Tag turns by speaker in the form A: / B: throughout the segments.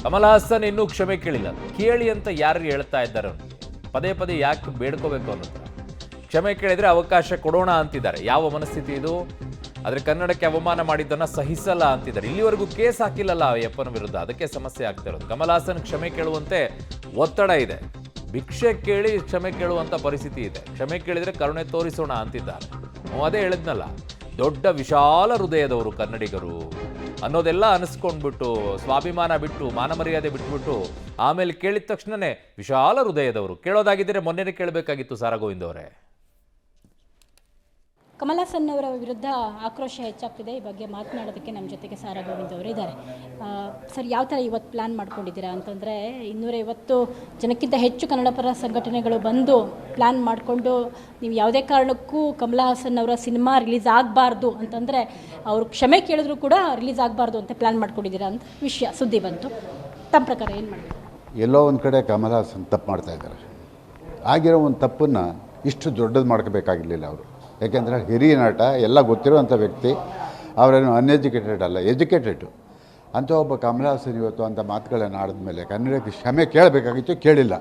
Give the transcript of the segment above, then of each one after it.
A: ಕಮಲ್ ಹಾಸನ್ ಇನ್ನೂ ಕ್ಷಮೆ ಕೇಳಿಲ್ಲ. ಕೇಳಿ ಅಂತ ಯಾರು ಹೇಳ್ತಾ ಇದ್ದಾರೆ ಅವ್ನಿಗೆ? ಪದೇ ಪದೇ ಯಾಕೆ ಬೇಡ್ಕೋಬೇಕು ಅನ್ನೋದು? ಕ್ಷಮೆ ಕೇಳಿದ್ರೆ ಅವಕಾಶ ಕೊಡೋಣ ಅಂತಿದ್ದಾರೆ. ಯಾವ ಮನಸ್ಥಿತಿ ಇದು? ಆದ್ರೆ ಕನ್ನಡಕ್ಕೆ ಅವಮಾನ ಮಾಡಿದ್ದನ್ನ ಸಹಿಸಲ್ಲ ಅಂತಿದ್ದಾರೆ. ಇಲ್ಲಿವರೆಗೂ ಕೇಸ್ ಹಾಕಿಲ್ಲಲ್ಲ ಅಯ್ಯಪ್ಪನ ವಿರುದ್ಧ, ಅದಕ್ಕೆ ಸಮಸ್ಯೆ ಆಗ್ತಾ ಇರೋದು. ಕಮಲ್ ಹಾಸನ್ ಕ್ಷಮೆ ಕೇಳುವಂತೆ ಒತ್ತಡ ಇದೆ. ಭಿಕ್ಷೆ ಕೇಳಿ ಕ್ಷಮೆ ಕೇಳುವಂತ ಪರಿಸ್ಥಿತಿ ಇದೆ. ಕ್ಷಮೆ ಕೇಳಿದ್ರೆ ಕರುಣೆ ತೋರಿಸೋಣ ಅಂತಿದ್ದಾರೆ. ಅದೇ ಹೇಳಿದ್ನಲ್ಲ, ದೊಡ್ಡ ವಿಶಾಲ ಹೃದಯದವರು ಕನ್ನಡಿಗರು ಅನ್ನೋದೆಲ್ಲ ಅನಿಸ್ಕೊಂಡ್ಬಿಟ್ಟು, ಸ್ವಾಭಿಮಾನ ಬಿಟ್ಟು, ಮಾನ ಮರ್ಯಾದೆ ಬಿಟ್ಬಿಟ್ಟು ಆಮೇಲೆ ಕೇಳಿದ ತಕ್ಷಣನೇ ವಿಶಾಲ ಹೃದಯದವರು. ಕೇಳೋದಾಗಿದ್ದರೆ ಮೊನ್ನೆನೇ ಕೇಳಬೇಕಾಗಿತ್ತು ಸಾರಾ ಗೋವಿಂದ್ ಅವರೇ.
B: ಕಮಲ್ ಹಾಸನ್ ಅವರ ವಿರುದ್ಧ ಆಕ್ರೋಶ ಹೆಚ್ಚಾಗ್ತಿದೆ. ಈ ಬಗ್ಗೆ ಮಾತನಾಡೋದಕ್ಕೆ ನಮ್ಮ ಜೊತೆಗೆ ಸಾರಾ ಗೋವಿಂದ್ ಅವರು ಇದ್ದಾರೆ. ಸರ್, ಯಾವ ಥರ ಇವತ್ತು ಪ್ಲ್ಯಾನ್ ಮಾಡ್ಕೊಂಡಿದ್ದೀರಾ ಅಂತಂದರೆ, 250 ಜನಕ್ಕಿಂತ ಹೆಚ್ಚು ಕನ್ನಡ ಪರ ಸಂಘಟನೆಗಳು ಬಂದು ಪ್ಲ್ಯಾನ್ ಮಾಡಿಕೊಂಡು, ನೀವು ಯಾವುದೇ ಕಾರಣಕ್ಕೂ ಕಮಲ್ ಹಾಸನ್ ಅವರ ಸಿನಿಮಾ ರಿಲೀಸ್ ಆಗಬಾರ್ದು ಅಂತಂದರೆ, ಅವರು ಕ್ಷಮೆ ಕೇಳಿದ್ರು ಕೂಡ ರಿಲೀಸ್ ಆಗಬಾರ್ದು ಅಂತ ಪ್ಲ್ಯಾನ್ ಮಾಡ್ಕೊಂಡಿದ್ದೀರಾ ಅಂತ ವಿಷಯ ಸುದ್ದಿ ಬಂತು. ತಮ್ಮ ಪ್ರಕಾರ ಏನು ಮಾಡಬೇಕು?
C: ಎಲ್ಲೋ ಒಂದು ಕಡೆ ಕಮಲ್ ಹಾಸನ್ ತಪ್ಪು ಮಾಡ್ತಾಯಿದ್ದಾರೆ. ಆಗಿರೋ ಒಂದು ತಪ್ಪನ್ನು ಇಷ್ಟು ದೊಡ್ಡದು ಮಾಡ್ಕೋಬೇಕಾಗಿರಲಿಲ್ಲ ಅವರು. ಯಾಕೆಂದರೆ ಹಿರಿಯ ನಟ, ಎಲ್ಲ ಗೊತ್ತಿರುವಂಥ ವ್ಯಕ್ತಿ, ಅವರೇನು ಅನ್ಎಜುಕೇಟೆಡ್ ಅಲ್ಲ, ಎಜುಕೇಟೆಡು. ಅಂಥ ಒಬ್ಬ ಕಮಲ್ ಹಾಸನ್ ಇವತ್ತು ಅಂಥ ಮಾತುಗಳನ್ನು ಆಡಿದ್ಮೇಲೆ ಕನ್ನಡಕ್ಕೆ ಕ್ಷಮೆ ಕೇಳಬೇಕಾಗಿತ್ತು, ಕೇಳಿಲ್ಲ.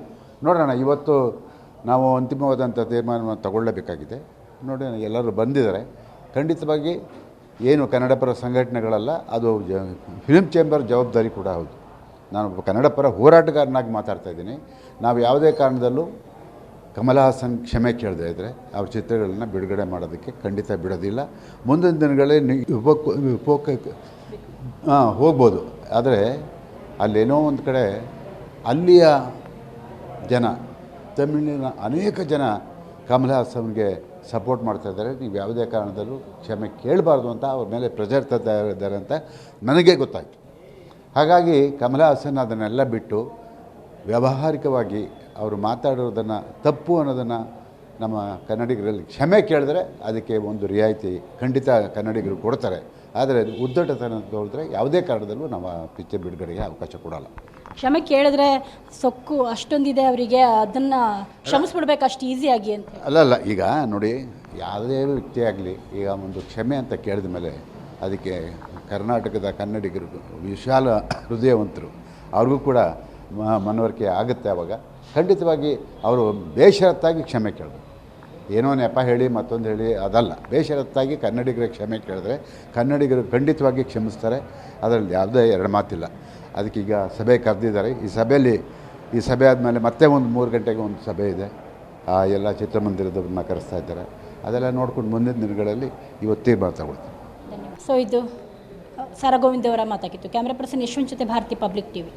C: ನೋಡೋಣ, ಇವತ್ತು ನಾವು ಅಂತಿಮವಾದಂಥ ತೀರ್ಮಾನವನ್ನು ತಗೊಳ್ಳಬೇಕಾಗಿದೆ. ನೋಡೋಣ, ಎಲ್ಲರೂ ಬಂದಿದ್ದಾರೆ. ಖಂಡಿತವಾಗಿ ಏನು ಕನ್ನಡ ಪರ ಸಂಘಟನೆಗಳಲ್ಲ, ಅದು ಫಿಲ್ಮ್ ಚೇಂಬರ್ ಜವಾಬ್ದಾರಿ ಕೂಡ ಹೌದು. ನಾನೊಬ್ಬ ಕನ್ನಡ ಪರ ಹೋರಾಟಗಾರನಾಗಿ ಮಾತಾಡ್ತಾಯಿದ್ದೀನಿ. ನಾವು ಯಾವುದೇ ಕಾರಣದಲ್ಲೂ ಕಮಲ್ ಹಾಸನ್ ಕ್ಷಮೆ ಕೇಳದೇ ಇದ್ದರೆ ಅವ್ರ ಚಿತ್ರಗಳನ್ನ ಬಿಡುಗಡೆ ಮಾಡೋದಕ್ಕೆ ಖಂಡಿತ ಬಿಡೋದಿಲ್ಲ. ಮುಂದಿನ ದಿನಗಳಲ್ಲಿ ಹೋಗ್ಬೋದು. ಆದರೆ ಅಲ್ಲೇನೋ ಒಂದು ಕಡೆ ಅಲ್ಲಿಯ ಜನ, ತಮಿಳಿನ ಅನೇಕ ಜನ ಕಮಲ್ ಹಾಸನ್ಗೆ ಸಪೋರ್ಟ್ ಮಾಡ್ತಾಯಿದ್ದಾರೆ. ನೀವು ಯಾವುದೇ ಕಾರಣದಲ್ಲೂ ಕ್ಷಮೆ ಕೇಳಬಾರ್ದು ಅಂತ ಅವ್ರ ಮೇಲೆ ಪ್ರೆಷರ್ ತರ್ತಾ ಇದ್ದಾರೆ ಅಂತ ನನಗೆ ಗೊತ್ತಾಯಿತು. ಹಾಗಾಗಿ ಕಮಲ್ ಹಾಸನ್ ಅದನ್ನೆಲ್ಲ ಬಿಟ್ಟು ವ್ಯಾವಹಾರಿಕವಾಗಿ ಅವರು ಮಾತಾಡೋದನ್ನು ತಪ್ಪು ಅನ್ನೋದನ್ನು ನಮ್ಮ ಕನ್ನಡಿಗರಲ್ಲಿ ಕ್ಷಮೆ ಕೇಳಿದ್ರೆ ಅದಕ್ಕೆ ಒಂದು ರಿಯಾಯಿತಿ ಖಂಡಿತ ಕನ್ನಡಿಗರು ಕೊಡ್ತಾರೆ. ಆದರೆ ಉದ್ದಟತನ ತೋರಿದ್ರೆ ಯಾವುದೇ ಕಾರಣದಲ್ಲೂ ನಾವು ಪಿಕ್ಚರ್ ಬಿಡುಗಡೆಗೆ ಅವಕಾಶ ಕೊಡೋಲ್ಲ.
B: ಕ್ಷಮೆ ಕೇಳಿದ್ರೆ ಸೊಕ್ಕು ಅಷ್ಟೊಂದಿದೆ ಅವರಿಗೆ, ಅದನ್ನು ಕ್ಷಮಿಸ್ಬಿಡ್ಬೇಕು ಅಷ್ಟು ಈಸಿಯಾಗಿ ಅಂತ.
C: ಅಲ್ಲ, ಈಗ ನೋಡಿ, ಯಾವುದೇ ವ್ಯಕ್ತಿ ಆಗಲಿ, ಈಗ ಒಂದು ಕ್ಷಮೆ ಅಂತ ಕೇಳಿದ ಮೇಲೆ ಅದಕ್ಕೆ ಕರ್ನಾಟಕದ ಕನ್ನಡಿಗರು ವಿಶಾಲ ಹೃದಯವಂತರು, ಅವ್ರಿಗೂ ಕೂಡ ಮನವರಿಕೆ ಆಗುತ್ತೆ. ಆವಾಗ ಖಂಡಿತವಾಗಿ ಅವರು ಬೇಷರತ್ತಾಗಿ ಕ್ಷಮೆ ಕೇಳಬೇಕು. ಏನೋ ನೆಪ ಹೇಳಿ ಮತ್ತೊಂದು ಹೇಳಿ ಅದಲ್ಲ, ಬೇಷರತ್ತಾಗಿ ಕನ್ನಡಿಗರಿಗೆ ಕ್ಷಮೆ ಕೇಳಿದ್ರೆ ಕನ್ನಡಿಗರು ಖಂಡಿತವಾಗಿ ಕ್ಷಮಿಸ್ತಾರೆ. ಅದರಲ್ಲಿ ಯಾವುದೇ ಎರಡು ಮಾತಿಲ್ಲ. ಅದಕ್ಕೀಗ ಸಭೆ ಕರೆದಿದ್ದಾರೆ. ಈ ಸಭೆ ಆದಮೇಲೆ ಮತ್ತೆ ಒಂದು 3 ಗಂಟೆಗೆ ಒಂದು ಸಭೆ ಇದೆ. ಎಲ್ಲ ಚಿತ್ರಮಂದಿರದವ್ರನ್ನ ಕರೆಸ್ತಾ ಇದ್ದಾರೆ. ಅದೆಲ್ಲ ನೋಡ್ಕೊಂಡು ಮುಂದಿನ ದಿನಗಳಲ್ಲಿ ಇವತ್ತು ತೀರ್ಮಾನ ತಗೊಳ್ತೀವಿ.
B: ಸೊ ಇದು ಸಾರಾ ಗೋವಿಂದ್ ಅವರ ಮಾತಾಗಿತ್ತು. ಕ್ಯಾಮ್ರಾ ಪರ್ಸನ್ ಯಶವಂತ್ ಜೊತೆ ಭಾರತಿ, ಪಬ್ಲಿಕ್ ಟಿವಿ.